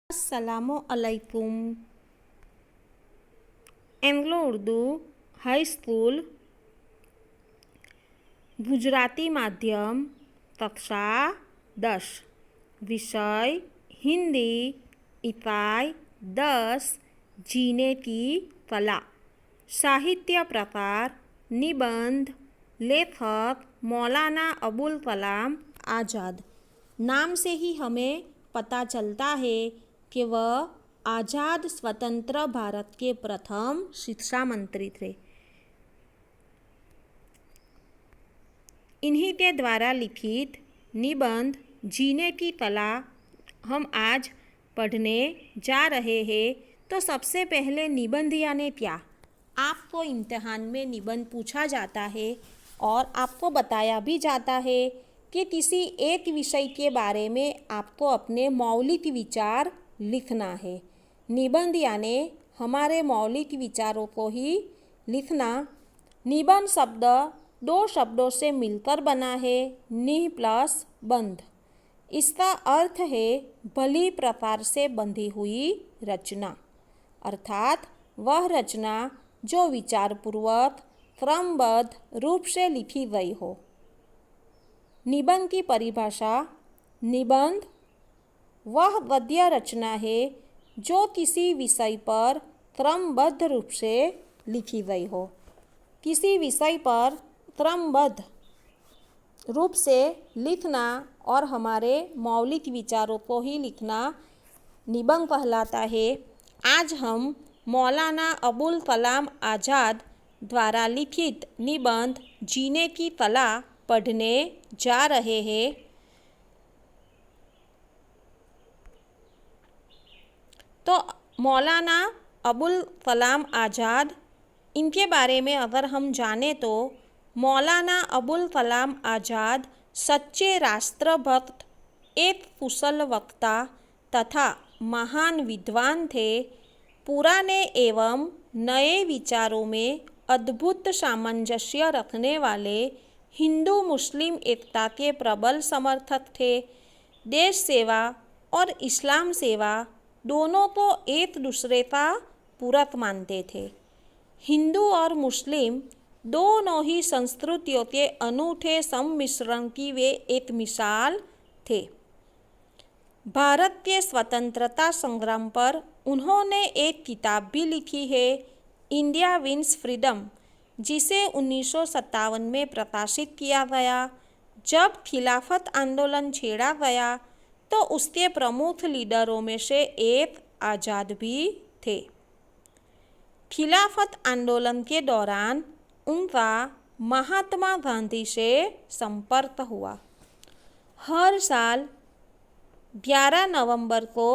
अस्सलामुअलैकुम। Anglo Urdu high school Gujarati माध्यम कक्षा 10 विषय हिंदी इकाई 10 जीने की कला। साहित्य प्रकार निबंध। लेखक मौलाना अबुल कलाम आज़ाद। नाम से ही हमें पता चलता है कि वह आज़ाद स्वतंत्र भारत के प्रथम शिक्षा मंत्री थे। इन्हीं के द्वारा लिखित निबंध जीने की कला हम आज पढ़ने जा रहे हैं। तो सबसे पहले निबंध यानी क्या? आपको इम्तिहान में निबंध पूछा जाता है और आपको बताया भी जाता है कि किसी एक विषय के बारे में आपको अपने मौलिक विचार लिखना है। निबंध यानी हमारे मौलिक विचारों को ही लिखना। निबंध शब्द दो शब्दों से मिलकर बना है, निह प्लस बंध। इसका अर्थ है भली प्रकार से बंधी हुई रचना, अर्थात वह रचना जो विचारपूर्वक क्रमबद्ध रूप से लिखी गई हो। निबंध की परिभाषा। निबंध वह गद्य रचना है जो किसी विषय पर क्रमबद्ध रूप से लिखी गई हो। किसी विषय पर क्रमबद्ध रूप से लिखना और हमारे मौलिक विचारों को ही लिखना निबंध कहलाता है। आज हम मौलाना अबुल कलाम आज़ाद द्वारा लिखित निबंध जीने की कला पढ़ने जा रहे हैं। तो मौलाना अबुल कलाम आज़ाद, इनके बारे में अगर हम जाने तो मौलाना अबुल कलाम आज़ाद सच्चे राष्ट्रभक्त, एक कुशल वक्ता तथा महान विद्वान थे। पुराने एवं नए विचारों में अद्भुत सामंजस्य रखने वाले हिंदू मुस्लिम एकता के प्रबल समर्थक थे। देश सेवा और इस्लाम सेवा दोनों को एक दूसरे का पूरक मानते थे। हिंदू और मुस्लिम दोनों ही संस्कृतियों के अनूठे सम्मिश्रण की वे एक मिसाल थे। भारत के स्वतंत्रता संग्राम पर उन्होंने एक किताब भी लिखी है, इंडिया विंस फ्रीडम, जिसे 1957 में प्रकाशित किया गया। जब खिलाफत आंदोलन छेड़ा गया तो उसके प्रमुख लीडरों में से एक आज़ाद भी थे। खिलाफत आंदोलन के दौरान उनका महात्मा गांधी से संपर्क हुआ। हर साल 11 नवंबर को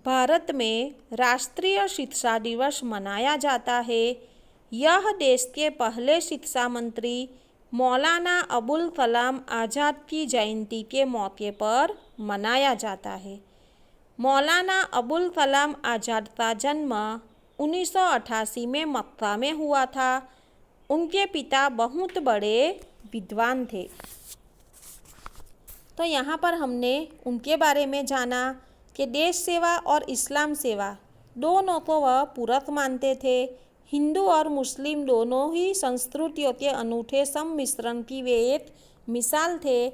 भारत में राष्ट्रीय शिक्षा दिवस मनाया जाता है। यह देश के पहले शिक्षा मंत्री मौलाना अबुल कलाम आज़ाद की जयंती के मौके पर मनाया जाता है। मौलाना अबुल कलाम आज़ाद का जन्म 1988 में मक्का में हुआ था। उनके पिता बहुत बड़े विद्वान थे। तो यहाँ पर हमने उनके बारे में जाना कि देश सेवा और इस्लाम सेवा दोनों को वह पूरक मानते थे। हिंदू और मुस्लिम दोनों ही संस्कृतियों के अनूठे सम्मिश्रण की वे एक मिसाल थे।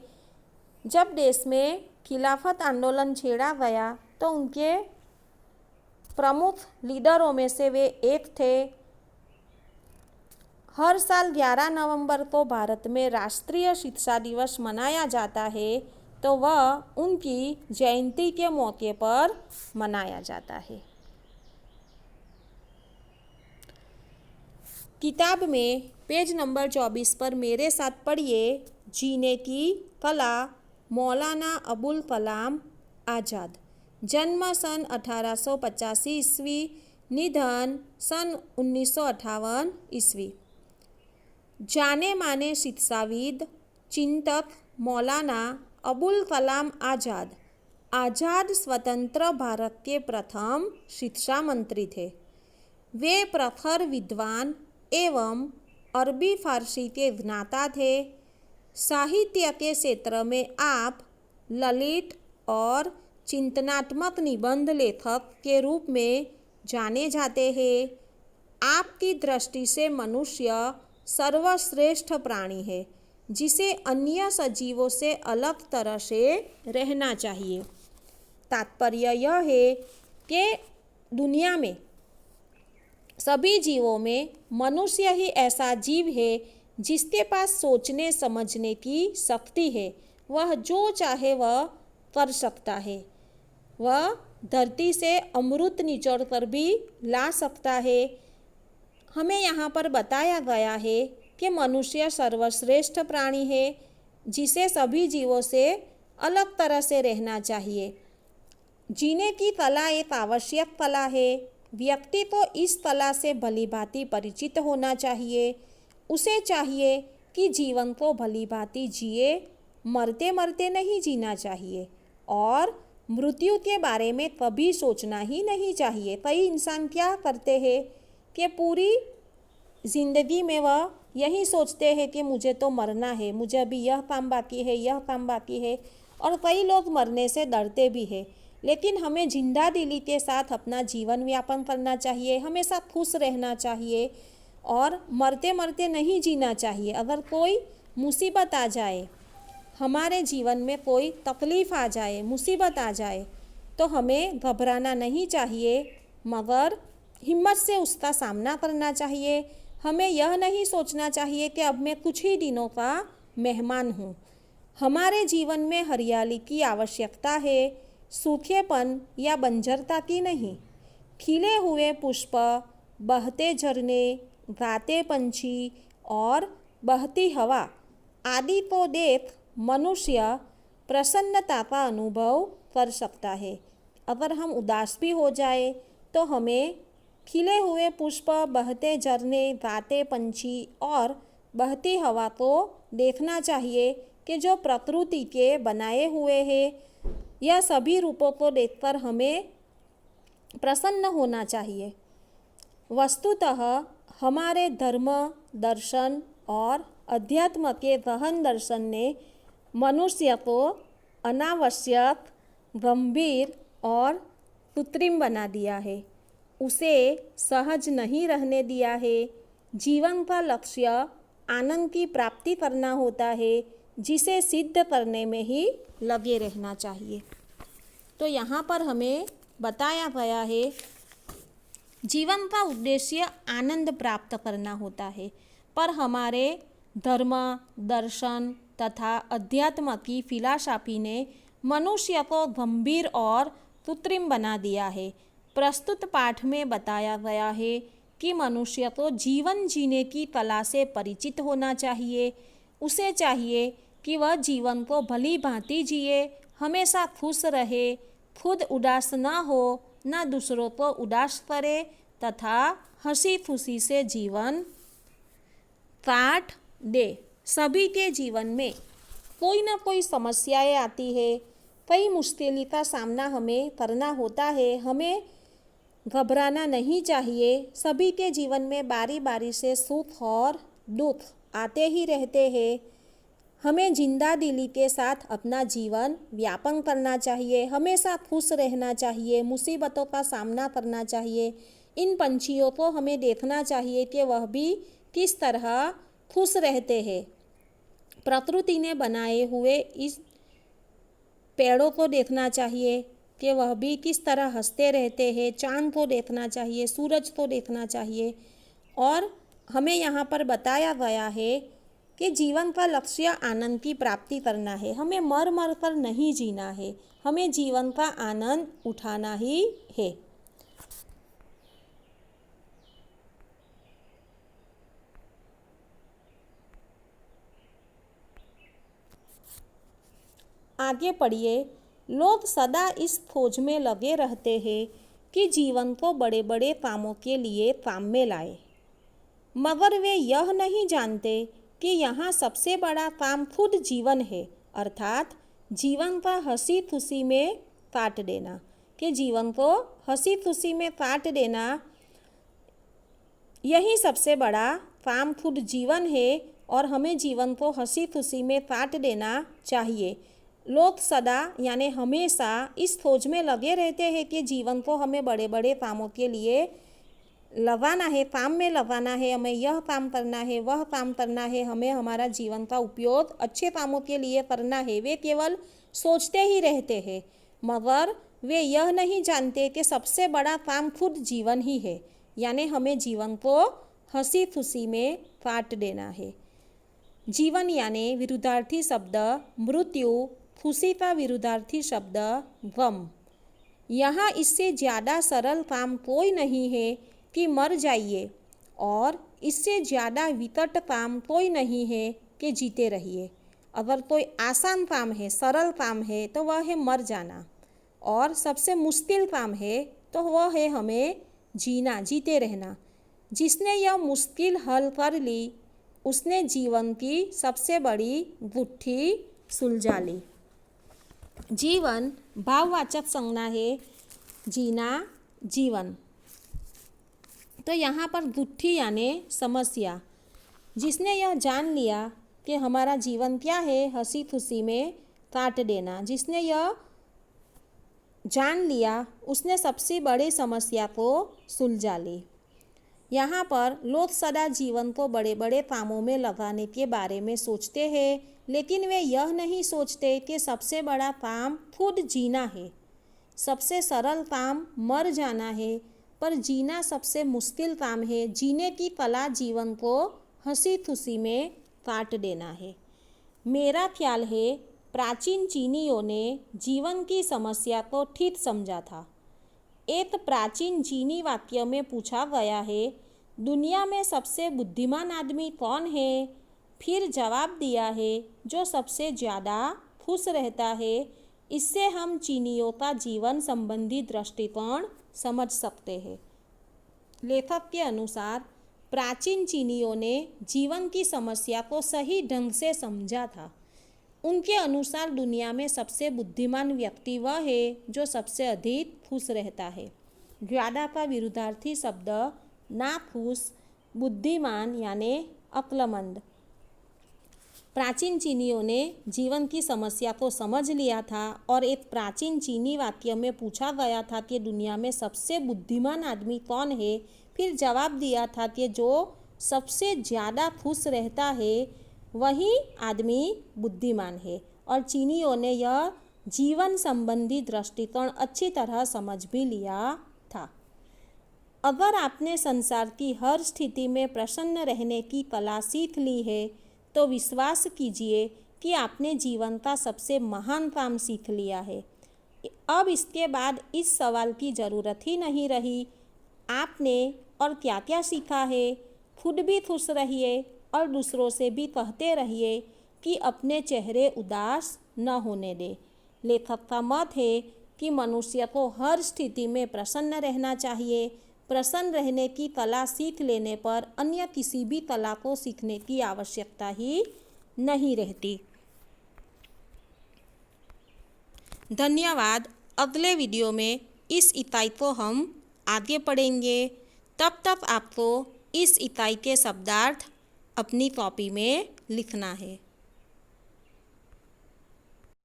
जब देश में खिलाफत आंदोलन छेड़ा गया तो उनके प्रमुख लीडरों में से वे एक थे। हर साल 11 नवंबर को भारत में राष्ट्रीय शिक्षा दिवस मनाया जाता है, तो वह उनकी जयंती के मौके पर मनाया जाता है। किताब में पेज नंबर 24 पर मेरे साथ पढ़िए, जीने की कला, मौलाना अबुल कलाम आज़ाद। जन्म सन 1885 ईस्वी, निधन सन 1958 ईस्वी। जाने माने शिक्षाविद चिंतक मौलाना अबुल कलाम आज़ाद आज़ाद स्वतंत्र भारत के प्रथम शिक्षा मंत्री थे। वे प्रखर विद्वान एवं अरबी फारसी के ज्ञाता थे। साहित्य के क्षेत्र में आप ललित और चिंतनात्मक निबंध लेखक के रूप में जाने जाते हैं। आपकी दृष्टि से मनुष्य सर्वश्रेष्ठ प्राणी है जिसे अन्य सजीवों से अलग तरह से रहना चाहिए। तात्पर्य यह है कि दुनिया में सभी जीवों में मनुष्य ही ऐसा जीव है जिसके पास सोचने समझने की शक्ति है। वह जो चाहे वह कर सकता है। वह धरती से अमृत निचोड़ कर भी ला सकता है। हमें यहाँ पर बताया गया है कि मनुष्य सर्वश्रेष्ठ प्राणी है जिसे सभी जीवों से अलग तरह से रहना चाहिए। जीने की कला एक आवश्यक कला है। व्यक्ति को इस कला से भलीभांति परिचित होना चाहिए। उसे चाहिए कि जीवन को भलीभांति जिए, मरते मरते नहीं जीना चाहिए और मृत्यु के बारे में कभी सोचना ही नहीं चाहिए। कई इंसान क्या करते हैं कि पूरी ज़िंदगी में वह यही सोचते हैं कि मुझे तो मरना है, मुझे अभी यह काम बाकी है, यह काम बाकी है, और कई लोग मरने से डरते भी हैं। लेकिन हमें जिंदा दिली के साथ अपना जीवन यापन करना चाहिए, हमेशा खुश रहना चाहिए और मरते मरते नहीं जीना चाहिए। अगर कोई मुसीबत आ जाए, हमारे जीवन में कोई तकलीफ़ आ जाए, मुसीबत आ जाए, तो हमें घबराना नहीं चाहिए मगर हिम्मत से उसका सामना करना चाहिए। हमें यह नहीं सोचना चाहिए कि अब मैं कुछ ही दिनों का मेहमान हूँ। हमारे जीवन में हरियाली की आवश्यकता है, सूखेपन या बंजरता की नहीं। खिले हुए पुष्प, बहते झरने, गाते पंछी और बहती हवा आदि को देख मनुष्य प्रसन्नता का अनुभव कर सकता है। अगर हम उदास भी हो जाए तो हमें खिले हुए पुष्प, बहते झरने, गाते पंछी और बहती हवा को देखना चाहिए कि जो प्रकृति के बनाए हुए हैं। यह सभी रूपों को देखकर हमें प्रसन्न होना चाहिए। वस्तुतः हमारे धर्म, दर्शन और अध्यात्म के गहन दर्शन ने मनुष्य को अनावश्यक, गंभीर और कृत्रिम बना दिया है। उसे सहज नहीं रहने दिया है। जीवन का लक्ष्य आनंद की प्राप्ति करना होता है, जिसे सिद्ध करने में ही लगे रहना चाहिए। तो यहाँ पर हमें बताया गया है जीवन का उद्देश्य आनंद प्राप्त करना होता है, पर हमारे धर्म, दर्शन तथा अध्यात्म की फिलॉसफी ने मनुष्य को गंभीर और कृत्रिम बना दिया है। प्रस्तुत पाठ में बताया गया है कि मनुष्य को जीवन जीने की कला से परिचित होना चाहिए। उसे चाहिए कि वह जीवन को भली भांति जिए, हमेशा खुश रहे, खुद उदास ना हो, ना दूसरों को उदास करे तथा हंसी खुशी से जीवन काट दे। सभी के जीवन में कोई ना कोई समस्याएं आती है, कई मुश्किलों का सामना हमें करना होता है। हमें घबराना नहीं चाहिए। सभी के जीवन में बारी बारी से सुख और दुख आते ही रहते हैं। हमें जिंदा दिली के साथ अपना जीवन यापन करना चाहिए, हमेशा खुश रहना चाहिए, मुसीबतों का सामना करना चाहिए। इन पंछियों को हमें देखना चाहिए कि वह भी किस तरह खुश रहते हैं। प्रकृति ने बनाए हुए इस पेड़ों को देखना चाहिए कि वह भी किस तरह हंसते रहते हैं। चांद को देखना चाहिए, सूरज को देखना चाहिए। और हमें यहाँ पर बताया गया है कि जीवन का लक्ष्य आनंद की प्राप्ति करना है। हमें मर मर कर नहीं जीना है, हमें जीवन का आनंद उठाना ही है। आगे पढ़िए। लोग सदा इस खोज में लगे रहते हैं कि जीवन को बड़े बड़े कामों के लिए काम में लाए, मगर वे यह नहीं जानते कि यहाँ सबसे बड़ा काम खुद जीवन है, अर्थात जीवन का हंसी खुशी में काट देना। कि जीवन को हंसी खुशी में काट देना, यही सबसे बड़ा काम खुद जीवन है और हमें जीवन को हंसी खुशी में काट देना चाहिए। लोग सदा यानी हमेशा इस खोज में लगे रहते हैं कि जीवन को हमें बड़े बड़े कामों के लिए लगाना है, काम में लगाना है, हमें यह काम करना है, वह काम करना है, हमें हमारा जीवन का उपयोग अच्छे कामों के लिए करना है। वे केवल सोचते ही रहते हैं, मगर वे यह नहीं जानते कि सबसे बड़ा काम खुद जीवन ही है, यानी हमें जीवन को हंसी खुशी में काट देना है। जीवन यानी विरुद्धार्थी शब्द मृत्यु, खुशी का विरुद्धार्थी शब्द गम। यहाँ इससे ज़्यादा सरल काम कोई नहीं है कि मर जाइए, और इससे ज़्यादा विकट काम कोई नहीं है कि जीते रहिए। अगर कोई आसान काम है, सरल काम है, तो वह है मर जाना, और सबसे मुश्किल काम है तो वह है हमें जीना, जीते रहना। जिसने यह मुश्किल हल कर ली, उसने जीवन की सबसे बड़ी गुत्थी सुलझा ली। जीवन भाववाचक संज्ञा है, जीना, जीवन। तो यहाँ पर गुत्थी यानी समस्या। जिसने यह जान लिया कि हमारा जीवन क्या है, हंसी खुशी में काट देना, जिसने यह जान लिया उसने सबसे बड़ी समस्या को सुलझा ली। यहाँ पर लोग सदा जीवन को बड़े बड़े कामों में लगाने के बारे में सोचते हैं, लेकिन वे यह नहीं सोचते कि सबसे बड़ा काम खुद जीना है। सबसे सरल काम मर जाना है, पर जीना सबसे मुश्किल काम है। जीने की कला जीवन को हंसी खुशी में काट देना है। मेरा ख्याल है प्राचीन चीनियों ने जीवन की समस्या को ठीक समझा था। एक प्राचीन चीनी वाक्य में पूछा गया है, दुनिया में सबसे बुद्धिमान आदमी कौन है? फिर जवाब दिया है, जो सबसे ज़्यादा खुश रहता है। इससे हम चीनियों का जीवन संबंधी दृष्टिकोण समझ सकते हैं। लेखक के अनुसार प्राचीन चीनियों ने जीवन की समस्या को सही ढंग से समझा था। उनके अनुसार दुनिया में सबसे बुद्धिमान व्यक्ति वह है जो सबसे अधिक खुश रहता है। ज़्यादा का विरुद्धार्थी शब्द नाखुश, बुद्धिमान यानी अक्लमंद। प्राचीन चीनियों ने जीवन की समस्या को समझ लिया था, और एक प्राचीन चीनी वाक्य में पूछा गया था कि दुनिया में सबसे बुद्धिमान आदमी कौन है। फिर जवाब दिया था कि जो सबसे ज़्यादा खुश रहता है वही आदमी बुद्धिमान है। और चीनियों ने यह जीवन संबंधी दृष्टिकोण अच्छी तरह समझ भी लिया था। अगर आपने संसार की हर स्थिति में प्रसन्न रहने की कला सीख ली है, तो विश्वास कीजिए कि आपने जीवन का सबसे महान काम सीख लिया है। अब इसके बाद इस सवाल की ज़रूरत ही नहीं रही, आपने और क्या क्या सीखा है। खुद भी खुश रहिए और दूसरों से भी कहते रहिए कि अपने चेहरे उदास न होने दें। लेखक का मत है कि मनुष्य को हर स्थिति में प्रसन्न रहना चाहिए। प्रसन्न रहने की कला सीख लेने पर अन्य किसी भी कला को सीखने की आवश्यकता ही नहीं रहती। धन्यवाद। अगले वीडियो में इस इकाई को हम आगे पढ़ेंगे। तब तक आपको इस इकाई के शब्दार्थ अपनी कॉपी में लिखना है।